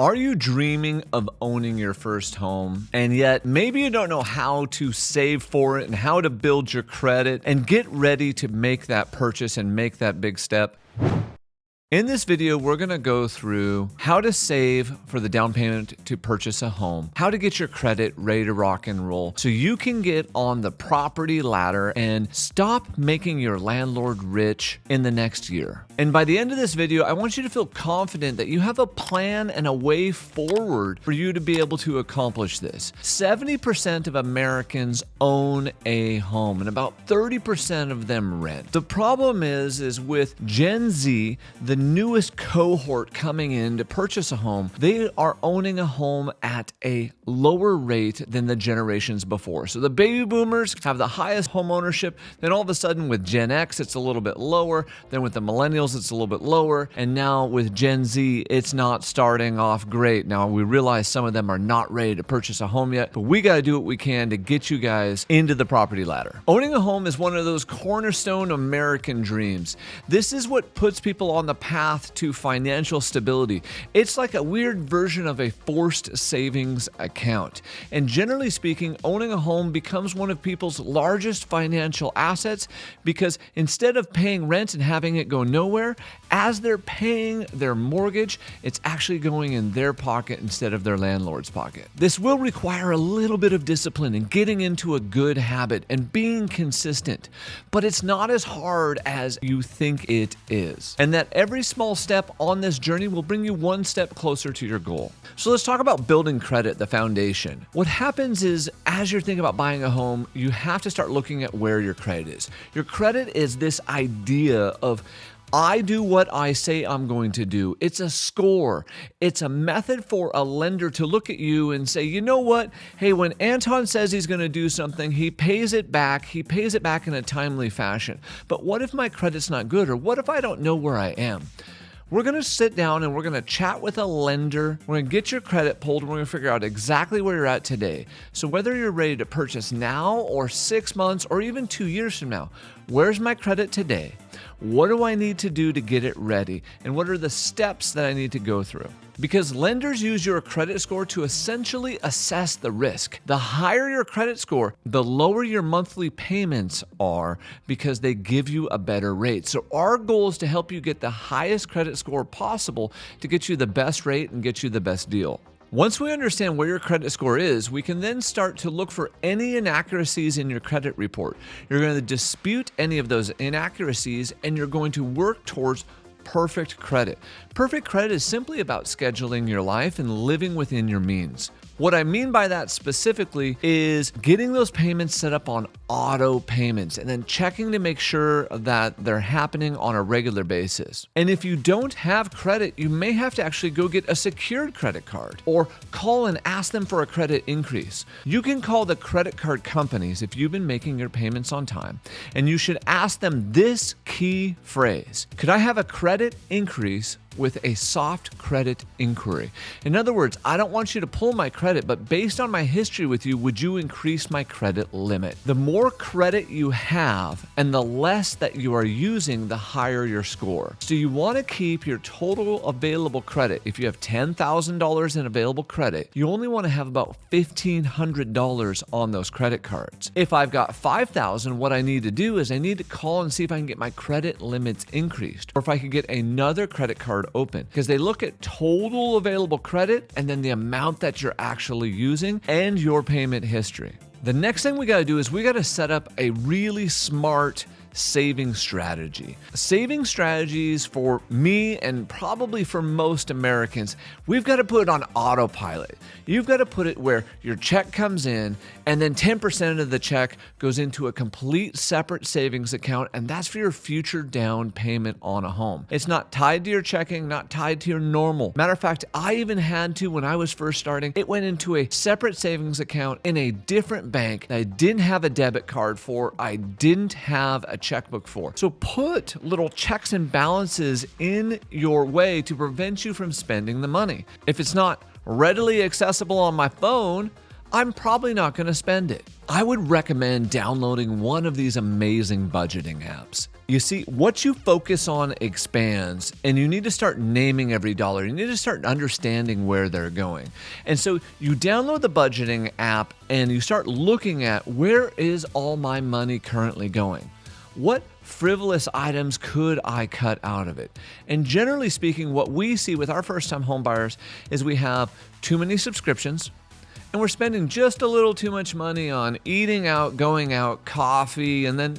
Are you dreaming of owning your first home, and yet maybe you don't know how to save for it and how to build your credit and get ready to make that purchase and make that big step? In this video, we're going to go through how to save for the down payment to purchase a home, how to get your credit ready to rock and roll so you can get on the property ladder and stop making your landlord rich in the next year. And by the end of this video, I want you to feel confident that you have a plan and a way forward for you to be able to accomplish this. 70% of Americans own a home and about 30% of them rent. The problem is with Gen Z, the newest cohort coming in to purchase a home, they are owning a home at a lower rate than the generations before. So the baby boomers have the highest home ownership. Then all of a sudden with Gen X, it's a little bit lower. Then with the millennials, it's a little bit lower. And now with Gen Z, it's not starting off great. Now we realize some of them are not ready to purchase a home yet, but we got to do what we can to get you guys into the property ladder. Owning a home is one of those cornerstone American dreams. This is what puts people on the path to financial stability. It's like a weird version of a forced savings account. And generally speaking, owning a home becomes one of people's largest financial assets because instead of paying rent and having it go nowhere, as they're paying their mortgage, it's actually going in their pocket instead of their landlord's pocket. This will require a little bit of discipline and getting into a good habit and being consistent, but it's not as hard as you think it is. And that every small step on this journey will bring you one step closer to your goal. So let's talk about building credit, the foundation. What happens is as you're thinking about buying a home, you have to start looking at where your credit is. Your credit is this idea of I do what I say I'm going to do. It's a score. It's a method for a lender to look at you and say, you know what? Hey, when Anton says he's going to do something, he pays it back. He pays it back in a timely fashion. But what if my credit's not good? Or what if I don't know where I am? We're going to sit down and we're going to chat with a lender. We're going to get your credit pulled and we're going to figure out exactly where you're at today. So whether you're ready to purchase now or 6 months or even 2 years from now, where's my credit today? What do I need to do to get it ready? And what are the steps that I need to go through? Because lenders use your credit score to essentially assess the risk. The higher your credit score, the lower your monthly payments are because they give you a better rate. So our goal is to help you get the highest credit score possible to get you the best rate and get you the best deal. Once we understand where your credit score is, we can then start to look for any inaccuracies in your credit report. You're going to dispute any of those inaccuracies and you're going to work towards perfect credit. Perfect credit is simply about scheduling your life and living within your means. What I mean by that specifically is getting those payments set up on auto payments and then checking to make sure that they're happening on a regular basis. And if you don't have credit, you may have to actually go get a secured credit card or call and ask them for a credit increase. You can call the credit card companies if you've been making your payments on time, and you should ask them this key phrase: could I have a credit increase with a soft credit inquiry? In other words, I don't want you to pull my credit, but based on my history with you, would you increase my credit limit? The more credit you have and the less that you are using, the higher your score. So you want to keep your total available credit. If you have $10,000 in available credit, you only want to have about $1,500 on those credit cards. If I've got $5,000, what I need to do is I need to call and see if I can get my credit limits increased, or if I can get another credit card open, because they look at total available credit and then the amount that you're actually using and your payment history. The next thing we got to do is we got to set up a really smart saving strategy. Saving strategies for me and probably for most Americans, we've got to put it on autopilot. You've got to put it where your check comes in and then 10% of the check goes into a complete separate savings account, and that's for your future down payment on a home. It's not tied to your checking, not tied to your normal. Matter of fact, I even had to, when I was first starting, it went into a separate savings account in a different bank that I didn't have a debit card for, I didn't have a checkbook for. So put little checks and balances in your way to prevent you from spending the money. If it's not readily accessible on my phone, I'm probably not going to spend it. I would recommend downloading one of these amazing budgeting apps. You see, what you focus on expands, and you need to start naming every dollar. You need to start understanding where they're going. And so you download the budgeting app and you start looking at, where is all my money currently going? What frivolous items could I cut out of it? And generally speaking, what we see with our first-time home buyers is we have too many subscriptions, and we're spending just a little too much money on eating out, going out, coffee, and then,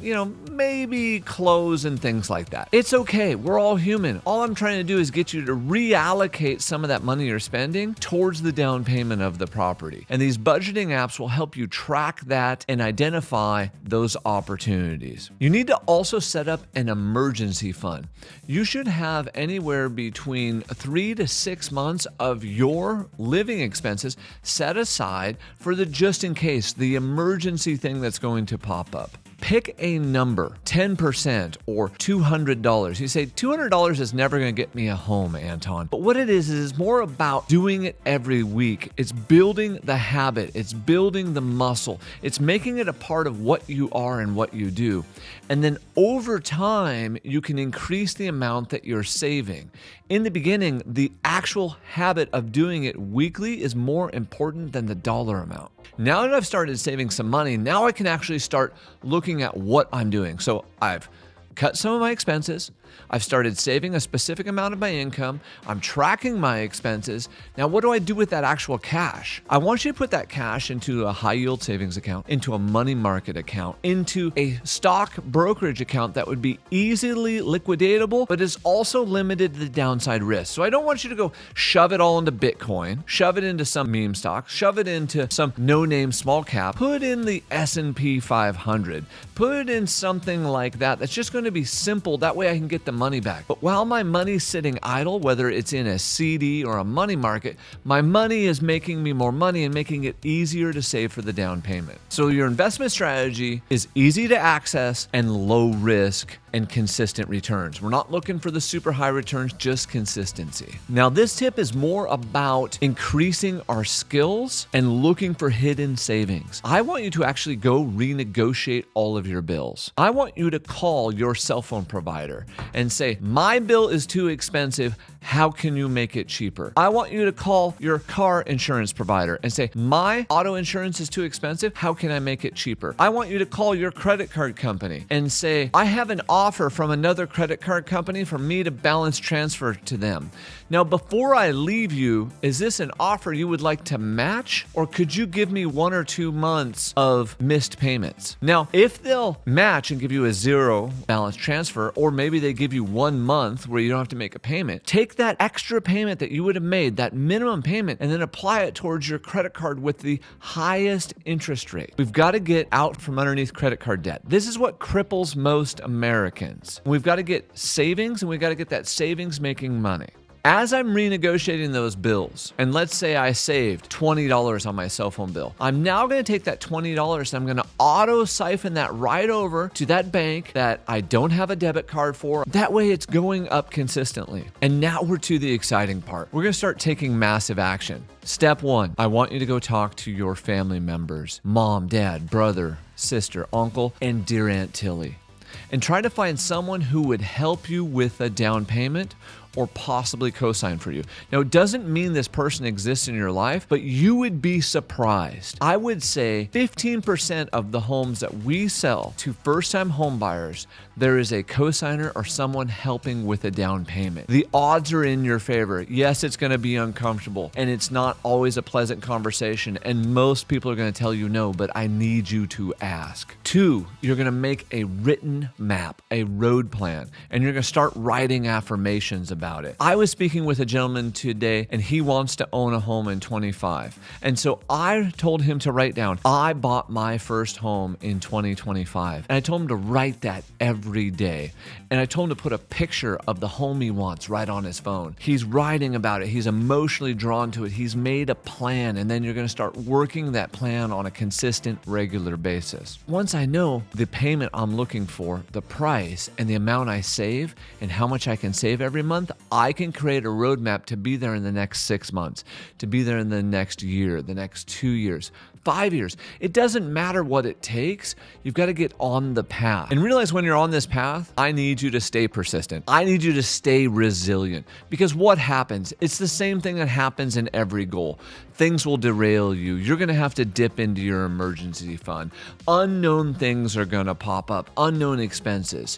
maybe clothes and things like that. It's okay. We're all human. All I'm trying to do is get you to reallocate some of that money you're spending towards the down payment of the property. And these budgeting apps will help you track that and identify those opportunities. You need to also set up an emergency fund. You should have anywhere between 3 to 6 months of your living expenses set aside for the just in case, the emergency thing that's going to pop up. Pick a number, 10% or $200. You say, $200 is never going to get me a home, Anton. But what it is more about doing it every week. It's building the habit. It's building the muscle. It's making it a part of what you are and what you do. And then over time, you can increase the amount that you're saving. In the beginning, the actual habit of doing it weekly is more important than the dollar amount. Now that I've started saving some money, now I can actually start looking at what I'm doing. So I've cut some of my expenses. I've started saving a specific amount of my income. I'm tracking my expenses. Now, what do I do with that actual cash? I want you to put that cash into a high yield savings account, into a money market account, into a stock brokerage account that would be easily liquidatable, but is also limited to the downside risk. So I don't want you to go shove it all into Bitcoin, shove it into some meme stock, shove it into some no-name small cap, put in the S&P 500, put it in something like that that's just going to be simple. That way I can get the money back. But while my money's sitting idle, whether it's in a CD or a money market, my money is making me more money and making it easier to save for the down payment. So your investment strategy is easy to access and low risk and consistent returns. We're not looking for the super high returns, just consistency. Now, this tip is more about increasing our skills and looking for hidden savings. I want you to actually go renegotiate all of your bills. I want you to call your cell phone provider and say, my bill is too expensive. How can you make it cheaper? I want you to call your car insurance provider and say, my auto insurance is too expensive. How can I make it cheaper? I want you to call your credit card company and say, I have an offer from another credit card company for me to balance transfer to them. Now, before I leave you, is this an offer you would like to match? Or could you give me 1 or 2 months of missed payments? Now, if they'll match and give you a 0 balance transfer, or maybe they give you 1 month where you don't have to make a payment, take that extra payment that you would have made, that minimum payment, and then apply it towards your credit card with the highest interest rate. We've got to get out from underneath credit card debt. This is what cripples most Americans. We've got to get savings, and we've got to get that savings making money. As I'm renegotiating those bills, and let's say I saved $20 on my cell phone bill, I'm now going to take that $20 and I'm going to auto siphon that right over to that bank that I don't have a debit card for. That way it's going up consistently. And now we're to the exciting part. We're going to start taking massive action. Step 1, I want you to go talk to your family members, mom, dad, brother, sister, uncle, and dear Aunt Tilly, and try to find someone who would help you with a down payment or possibly co-sign for you. Now, it doesn't mean this person exists in your life, but you would be surprised. I would say 15% of the homes that we sell to first-time home buyers, there is a co-signer or someone helping with a down payment. The odds are in your favor. Yes, it's going to be uncomfortable, and it's not always a pleasant conversation, and most people are going to tell you no, but I need you to ask. 2, you're going to make a written map, a road plan, and you're going to start writing affirmations about it. I was speaking with a gentleman today, and he wants to own a home in 25. And so I told him to write down, I bought my first home in 2025. And I told him to write that every day. And I told him to put a picture of the home he wants right on his phone. He's writing about it. He's emotionally drawn to it. He's made a plan, and then you're going to start working that plan on a consistent, regular basis. Once I know the payment I'm looking for, the price, and the amount I save, and how much I can save every month, month, I can create a roadmap to be there in the next 6 months, to be there in the next year, the next 2 years, 5 years. It doesn't matter what it takes. You've got to get on the path. And realize when you're on this path, I need you to stay persistent. I need you to stay resilient. Because what happens? It's the same thing that happens in every goal. Things will derail you. You're going to have to dip into your emergency fund. Unknown things are going to pop up, unknown expenses.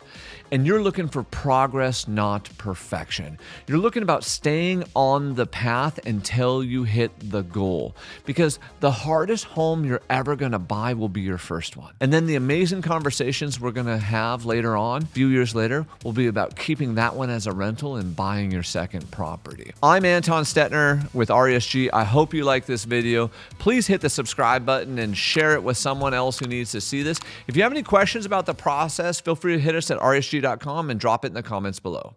And you're looking for progress, not perfection. You're looking about staying on the path until you hit the goal. Because the hardest home you're ever going to buy will be your first one. And then the amazing conversations we're going to have later on, a few years later, will be about keeping that one as a rental and buying your second property. I'm Anton Stetner with RESG. I hope you like this video. Please hit the subscribe button and share it with someone else who needs to see this. If you have any questions about the process, feel free to hit us at RESG.com and drop it in the comments below.